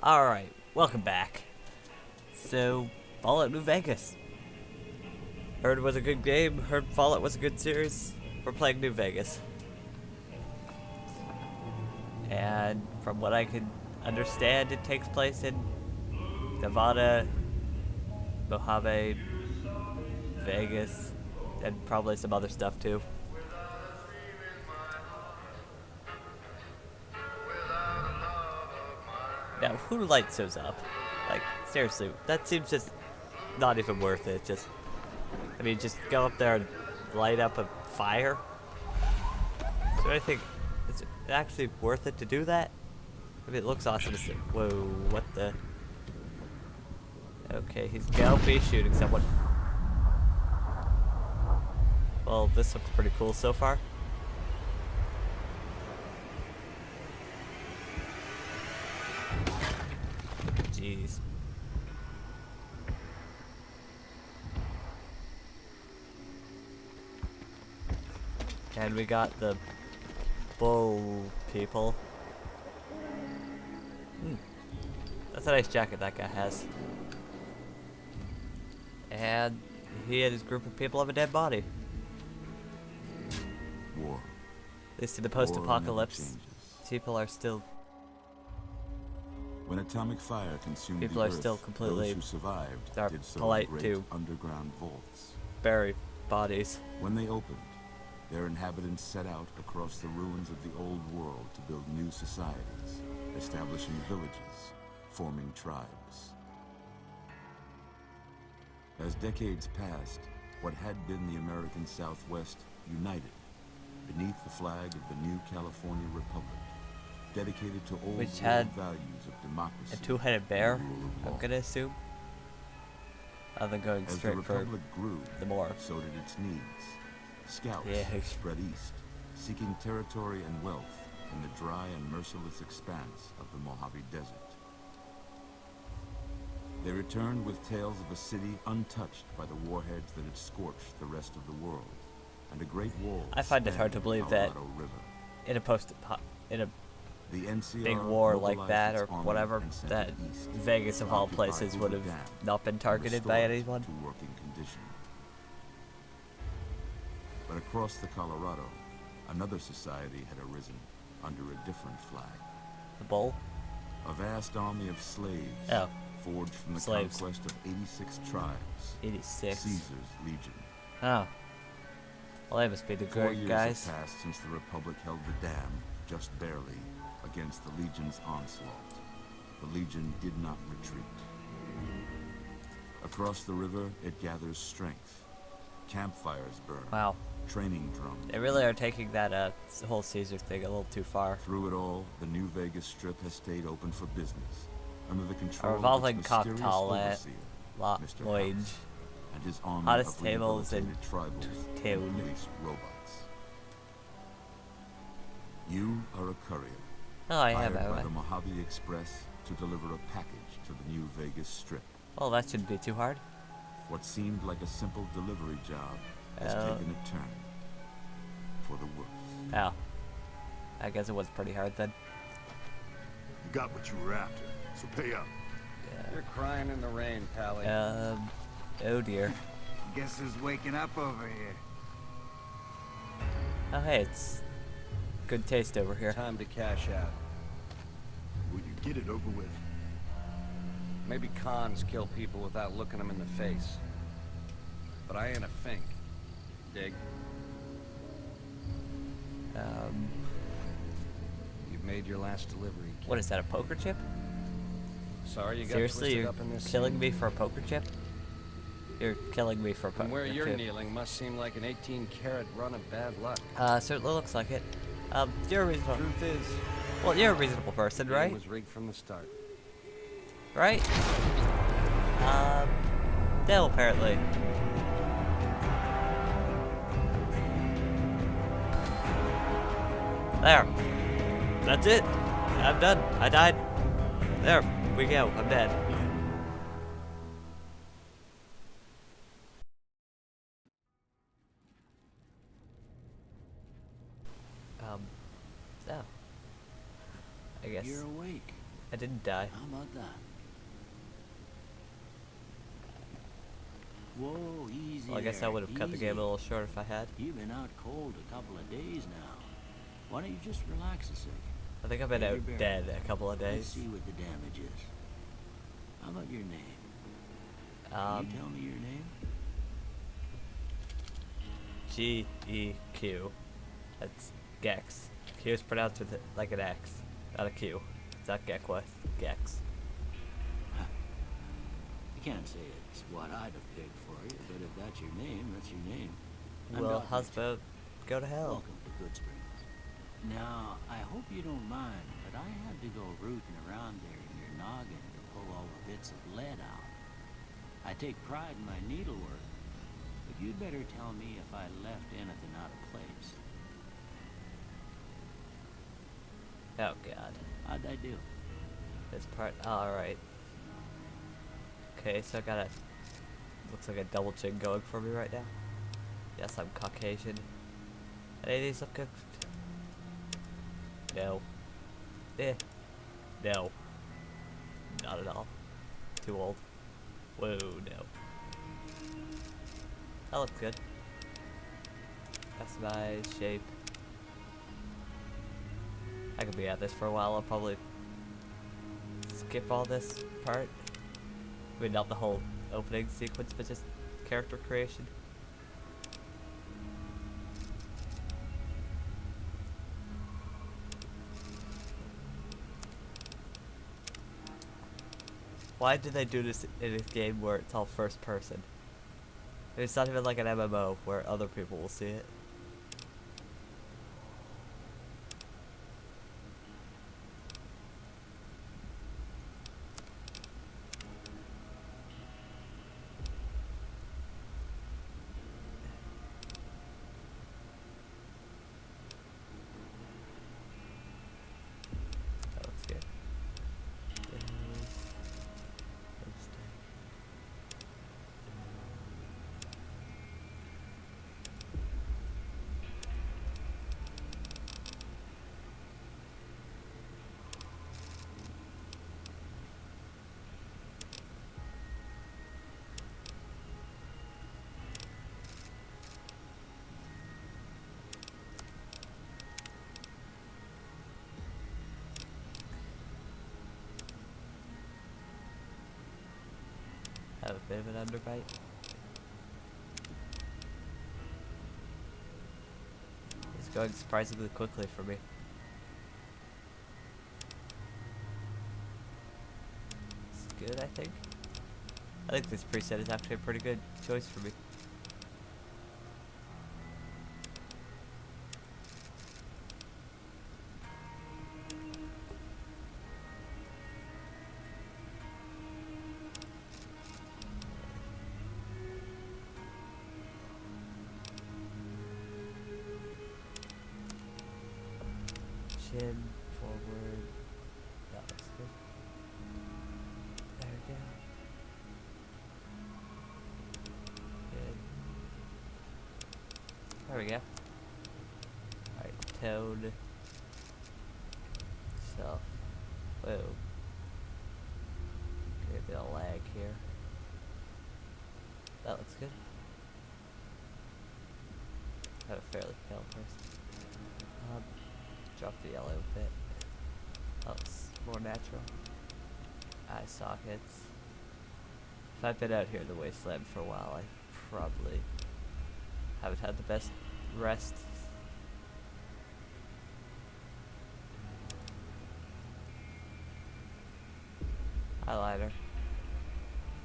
Alright, welcome back. So, Fallout New Vegas. Heard it was a good game, heard Fallout was a good series. We're playing New Vegas. And from what I can understand, it takes place in Nevada, Mojave, Vegas, and probably some other stuff too. Now, who lights those up? Like, seriously, that seems just not even worth it. I mean, just go up there and light up a fire? So I think, is it actually worth it to do that? I mean, it looks awesome to see. Whoa, what the? Okay, he's gonna be shooting someone. Well, this looks pretty cool so far. Jeez. And we got the bull people. That's a nice jacket that guy has. And he and his group of people have a dead body. War. At least in the post-apocalypse, people are still... When atomic fire consumed People the are earth, still completely those who survived are did so polite in great to underground vaults. bury bodies. When they opened, their inhabitants set out across the ruins of the old world to build new societies, establishing villages, forming tribes. As decades passed, what had been the American Southwest united beneath the flag of the new California Republic, dedicated to old Which world had values of democracy. A two-headed bear, and the rule of I'm law. gonna assume. Other than going As the straight for Republic grew, the more. so did its needs. Scouts Yeah. spread east, seeking territory and wealth in the dry and merciless expanse of the Mojave Desert. They returned with tales of a city untouched by the warheads that had scorched the rest of the world, and a great wall. I find it hard to believe that Colorado River. in a The NCR big war like mobilized that its or army whatever, and sent that it east Vegas to of all occupy places would Hoover have Dam not been and targeted by restore it anyone. to working condition. But across the Colorado, another society had arisen under a different flag. The bull? A vast army of slaves, Oh, forged from the slaves. conquest of 86 tribes. 86. Caesar's Legion. Oh. Well, they must be the 4 good years guys. have passed since the Republic held the dam, just barely, against the Legion's onslaught. The Legion did not retreat. Across the river, it gathers strength. Campfires burn. Wow. Training drums. They really are taking that whole Caesar thing a little too far. Through it all, the New Vegas Strip has stayed open for business, under the control A revolving of its mysterious cocktail overseer, Mr. Lloyd. House, and his army Hottest of tables in rehabilitated tribals town. and police robots. You are a courier, Oh, I hired am, by haven't the I? Mojave Express to deliver a package to the New Vegas Strip. Well, that shouldn't be too hard. What seemed like a simple delivery job has taken a turn for the worse. Oh. I guess it was pretty hard then. You got what you were after, so pay up. You're crying in the rain, Pally. Oh dear. Guess who's waking up over here? Oh hey, it's good taste over here. Time to cash out. Will you get it over with? Maybe cons kill people without looking them in the face. But I ain't a fink. Dig? You've made your last delivery, kid. What is that, a poker chip? Sorry you got Seriously, twisted you're up in this killing scene. me for a poker chip? You're killing me for a poker From chip. where you're kneeling must seem like an 18-carat run of bad luck. Certainly looks like it. You're a reasonable... Truth is, Well, you're a reasonable person, the game right? was rigged from the start. Right? No, apparently. There. That's it. I'm done. I died. There we go. I'm dead. So. I guess. You're awake. I didn't die. How about that? Whoa, easy. Well, I guess I there, would have cut the easy. game a little short if I had. You've been out cold a couple of days now. Why don't you just relax a second? I think I've been Take out your bearings. dead a couple of Let's days. see what the damage is. How about your name? Can you tell me your name? G-E-Q. That's Gex. Q is pronounced with it like an X, not a Q. It's not Gekwa, Gex. I can't say it's what I'd have picked for you, but if that's your name, that's your name. I'm Well, Doc how's Mitchell. about go to hell? Welcome to Good Springs. Now, I hope you don't mind, but I had to go rooting around there in your noggin to pull all the bits of lead out. I take pride in my needlework, but you'd better tell me if I left anything out of place. Oh god. How'd I do? This part, alright. Okay, so I got a, looks like a double chin going for me right now. Yes, I'm Caucasian. Any of these look good? No. Eh. No. Not at all. Too old. Whoa, no. That looks good. Customize, shape. I could be at this for a while. I'll probably skip all this part. I mean, not the whole opening sequence, but just character creation. Why did they do this in a game where it's all first person? It's not even like an MMO where other people will see it. That looks good. Have a bit of an underbite. It's going surprisingly quickly for me. It's good, I think. I think this preset is actually a pretty good choice for me. Chin forward. That looks good. There we go. Good. There we go. Alright, tone. Self. Whoa. Okay, a bit of lag here. That looks good. Got a fairly pale person. Drop the yellow a bit. That looks more natural. Eye sockets. If I've been out here in the wasteland for a while, I probably haven't had the best rest. Eyeliner.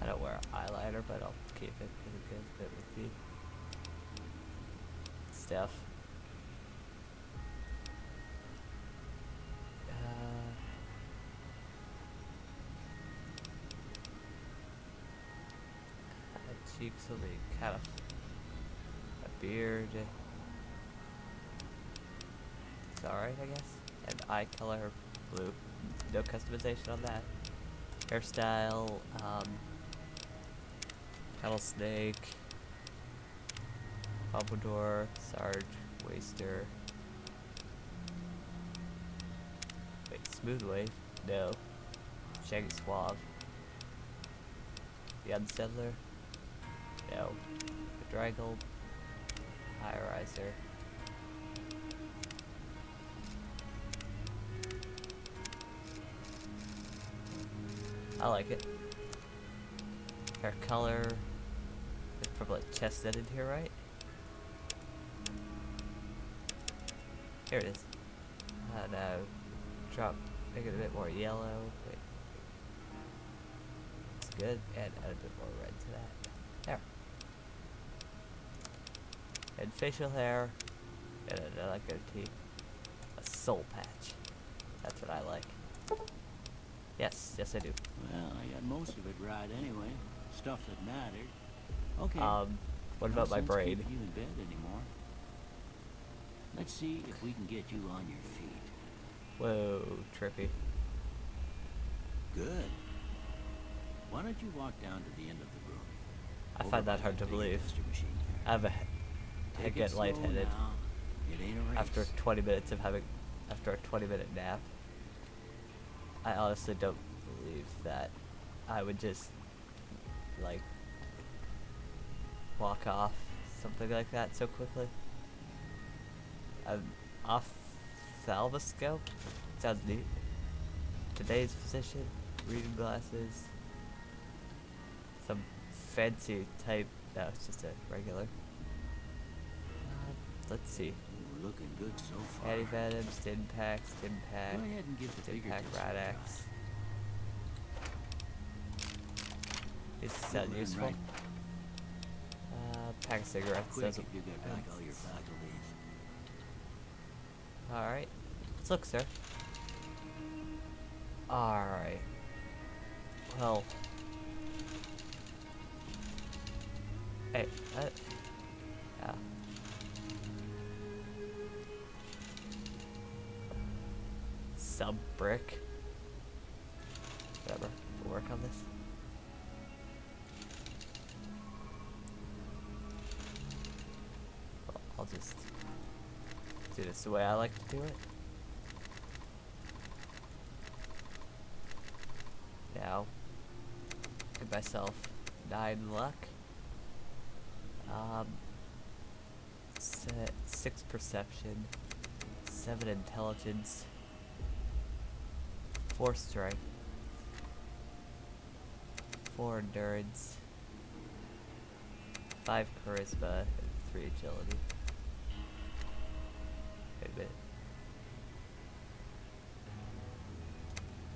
I don't wear eyeliner, but I'll keep it because it goes good with me. Stuff. Cheeks will be kind of a beard. It's alright, I guess. And eye color, blue. No customization on that. Hairstyle, pedal snake, pompadour, sarge, waster. Wait, smooth wave? No. Shaggy Suave. The Unsettler. No. Bedraggled. High Riser. I like it. Hair color. There's probably a chest edit here, right? Here it is. No. Drop. Make it a bit more yellow. Wait. It's good. And add a bit more red to that. There. And facial hair. And I like goatee. A soul patch. That's what I like. Yes, yes I do. Well, I got most of it right anyway. Stuff that mattered. Okay. What no about my sense braid? keeping you in bed anymore. Let's see if we can get you on your feet. Whoa, trippy. Good. Why don't you walk down to the end of the room? I Over find by that hard to big believe. tester machine I there. have I Take it get slow lightheaded now. It ain't a race. after 20 minutes of having, after a 20-minute nap. I honestly don't believe that I would just, like, walk off something like that so quickly. Ophthalmoscope? Sounds neat. Today's physician, reading glasses, some fancy type, no, it's just a regular. Let's see. We're looking good so far. Anti-venom, stim pack, Go ahead and give the stim bigger pack, disc a rat try. X. These Good sound man, useful. right? Pack of cigarettes. Quick Those if you get back all your faculties. Alright. Let's look, sir. Alright. Well. Hey, yeah. Sub brick. Whatever. We'll work on this. Well, I'll just do this the way I like to do it. Now, give myself 9 luck. 6 perception, 7 intelligence, 4 strength, 4 endurance, 5 charisma, and 3 agility. Wait a minute.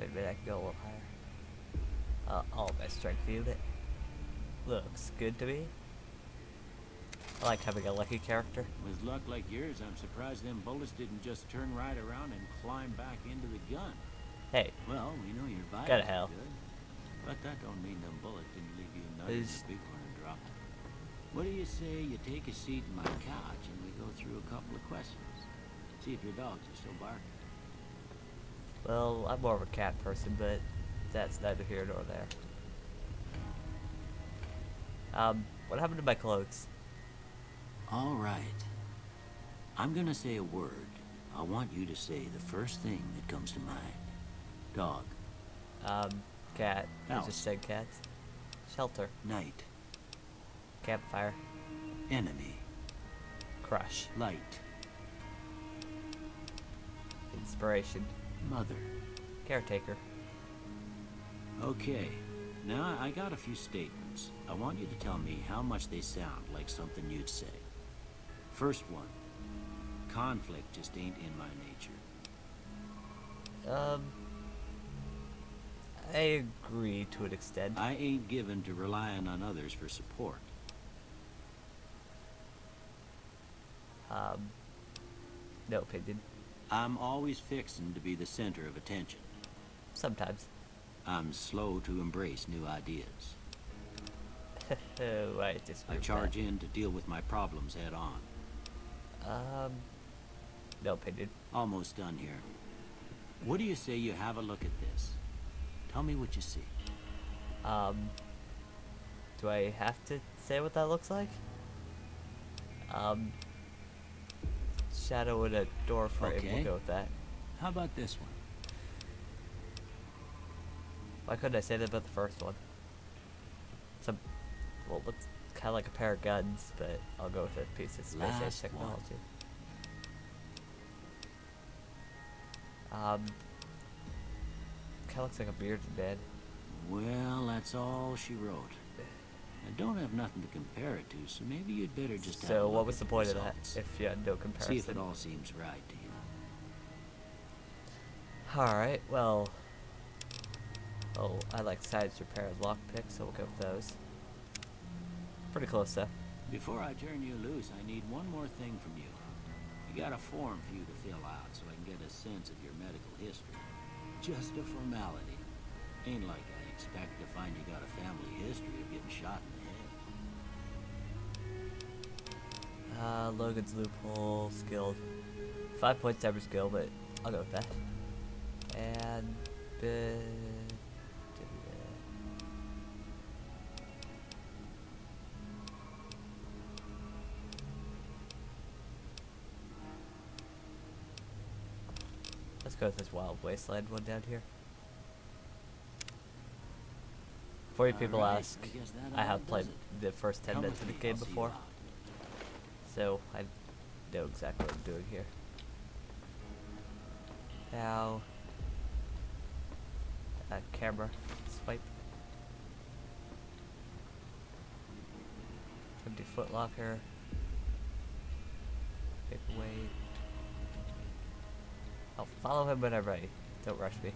Wait a minute, I can go a little higher. All of my strength unit. Looks good to me. I like having a lucky character. With luck like yours, I'm surprised them bullets didn't just turn right around and climb back into the gun. Hey, Well, we know your vitals Go to are hell. good, but that don't mean them bullets didn't leave you nutty Is- the big one and drop. What do you say you take a seat in my couch and we go through a couple of questions? See if your dogs are still barking. well, I'm more of a cat person, but that's neither here nor there. What happened to my clothes? All right. I'm gonna say a word. I want you to say the first thing that comes to mind. Dog. Cat. I House. just said cats. Shelter. Night. Campfire. Enemy. Crush. Light. Inspiration. Mother. Caretaker. Okay. Now I got a few statements. I want you to tell me how much they sound like something you'd say. First one. Conflict just ain't in my nature. I agree to an extent. I ain't given to relying on others for support. No opinion. I'm always fixin' to be the center of attention. Sometimes. I'm slow to embrace new ideas. Oh, I disagree I with charge that. in to deal with my problems head on. No opinion. Almost done here. What do you say you have a look at this? Tell me what you see. Do I have to say what that looks like? Shadow in a door frame. Okay. We'll go with that. How about this one? Why couldn't I say that about the first one? Some, well, it's kind of like a pair of guns, but I'll go with a piece of space age Last technology. Kind of looks like a bearded man. Well, that's all she wrote. I don't have nothing to compare it to, so maybe you'd better just have a So look what was at the point of that results. if you had no See comparison? if it all seems right to you. Alright, well... Oh, I like science repair and lockpicks, so we'll go with those. Pretty close though. Before I turn you loose, I need one more thing from you. I got a form for you to fill out so I can get a sense of your medical history. Just a formality. Ain't like I expect to find you got a family history of getting shot in the head. Logan's loophole, skilled. 5 points cyber skill, but I'll go with that. And... let's go with this wild wasteland one down here. 40 people Alright, ask. I guess that I all have played does it. the first 10 Come minutes with of the me, game I'll see you before, out. so I know exactly what I'm doing here. Now, camera swipe. Empty foot locker. Paperweight. I'll follow him when I'm ready. Don't rush me.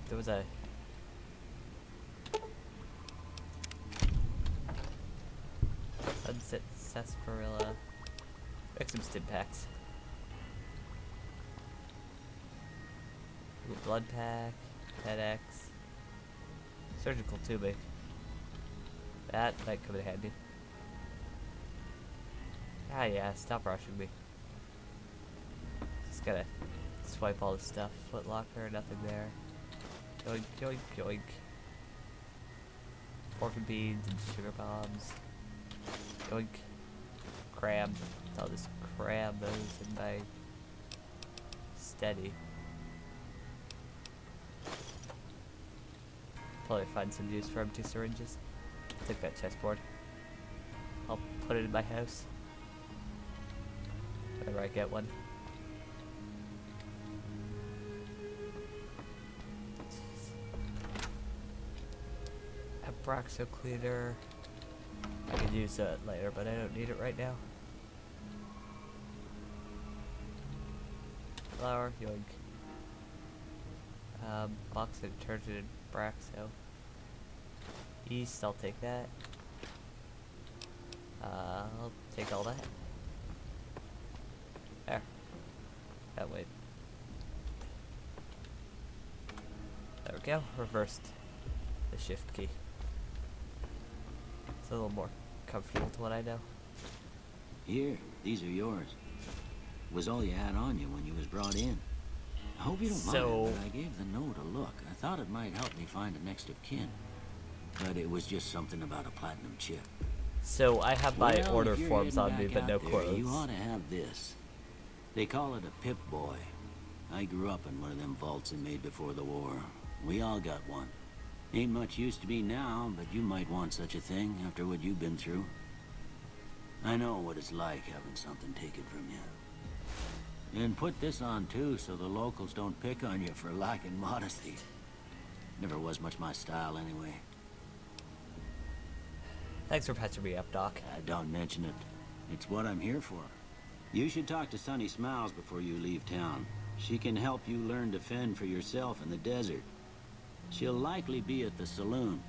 There was a sunset sarsaparilla. Make some stim packs. Ooh, blood pack, FedEx, surgical tubing. That might come in handy. Ah yeah, stop rushing me. Just gotta swipe all this stuff. Foot locker, nothing there. Yoink, yoink, yoink. Pork and beans and sugar bombs. Yoink. Cram. I'll just cram those in my steady. Probably find some use for empty syringes. Take that chessboard. I'll put it in my house. Whenever I get one. Abraxo cleaner. I could use that later, but I don't need it right now. Flour, yoink. Box of detergent, Abraxo. Yeast, I'll take that. I'll take all that. There. That way. There we go. Reversed the shift key. It's a little more comfortable to what I know. Here, these are yours. Was all you had on you when you was brought in. I hope you don't So- mind, but I gave the note a look. I thought it might help me find a next of kin. But it was just something about a platinum chip. So I have my Well, order if you're forms heading on me, back but out no there, quotes. You ought to have this. They call it a Pip Boy. I grew up in one of them vaults they made before the war. We all got one. Ain't much use to me now, but you might want such a thing after what you've been through. I know what it's like having something taken from you. And put this on too, so the locals don't pick on you for lacking modesty. Never was much my style anyway. Thanks for patching me up, Doc. Don't mention it. It's what I'm here for. You should talk to Sunny Smiles before you leave town. She can help you learn to fend for yourself in the desert. She'll likely be at the saloon.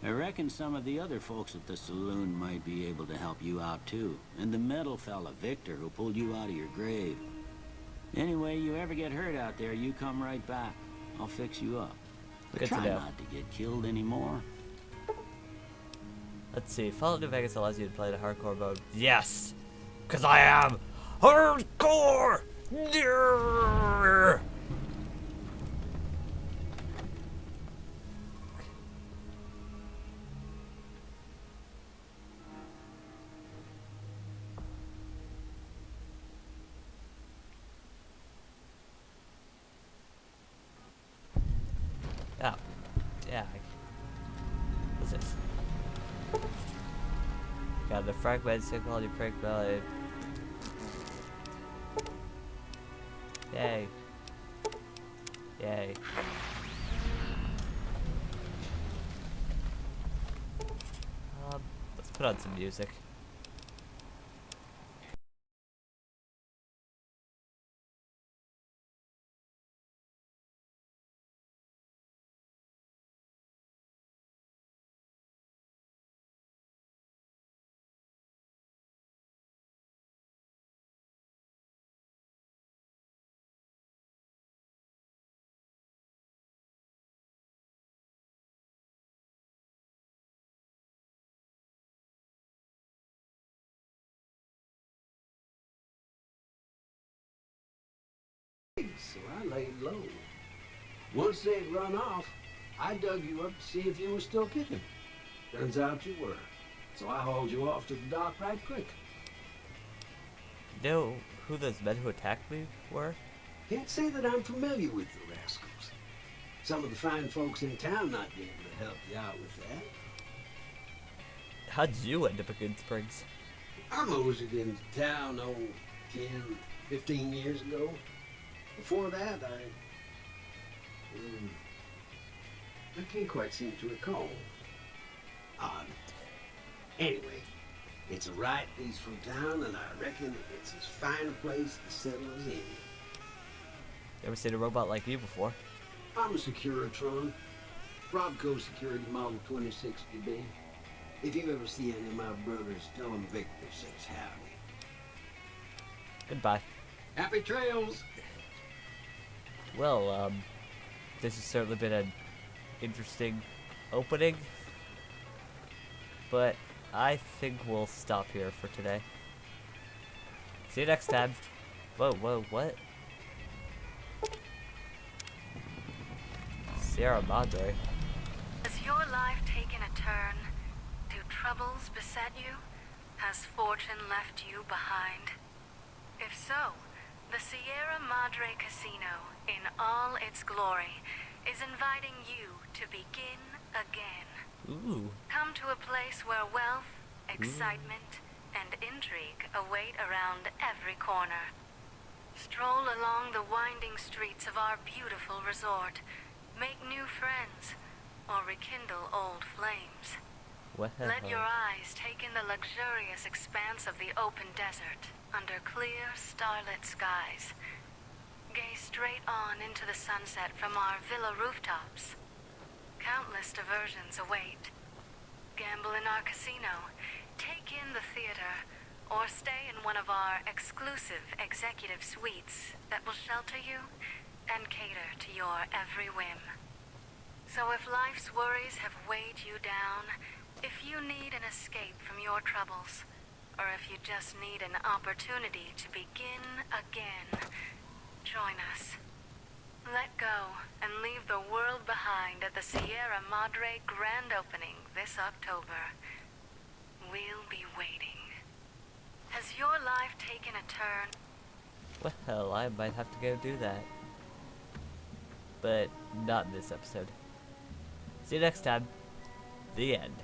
I reckon some of the other folks at the saloon might be able to help you out too. And the metal fella, Victor, who pulled you out of your grave. Anyway, you ever get hurt out there, you come right back. I'll fix you up. But Good to try know. not to get killed anymore. Let's see. Fallout New Vegas allows you to play the hardcore mode. Yes! Because I am hardcore! Yeah! The fragments technology break value. Yay. Yay. Let's put on some music. So I laid low. Once they'd run off, I dug you up to see if you were still kicking. Turns out you were. So I hauled you off to the dock right quick. You know who those men who attacked me were? Can't say that I'm familiar with the rascals. Some of the fine folks in town might be able to help you out with that. How'd you end up at Good Springs? I moseyed into town, 10, 15 years ago. Before that, I can't quite seem to recall. Odd. Anyway, it's a right peaceful town, and I reckon it's as fine a place to settle as any. Ever seen a robot like you before? I'm a Securitron. Robco Security Model 2060B. If you ever see any of my brothers, tell them Victor says howdy. Goodbye. Happy trails! Well, this has certainly been an interesting opening, but I think we'll stop here for today. See you next time. Whoa, what? Sierra Madre. Has your life taken a turn? Do troubles beset you? Has fortune left you behind? If so, the Sierra Madre Casino, in all its glory, is inviting you to begin again. Ooh. Come to a place where wealth, excitement, and intrigue await around every corner. Stroll along the winding streets of our beautiful resort, make new friends, or rekindle old flames. What the Let hell? your eyes take in the luxurious expanse of the open desert under clear, starlit skies. Gaze straight on into the sunset from our villa rooftops. Countless diversions await. Gamble in our casino, take in the theater, or stay in one of our exclusive executive suites that will shelter you and cater to your every whim. So if life's worries have weighed you down, if you need an escape from your troubles, or if you just need an opportunity to begin again, join us. Let go and leave the world behind at the Sierra Madre grand opening this October. We'll be waiting. Has your life taken a turn? Well, I might have to go do that. But not in this episode. See you next time. The end.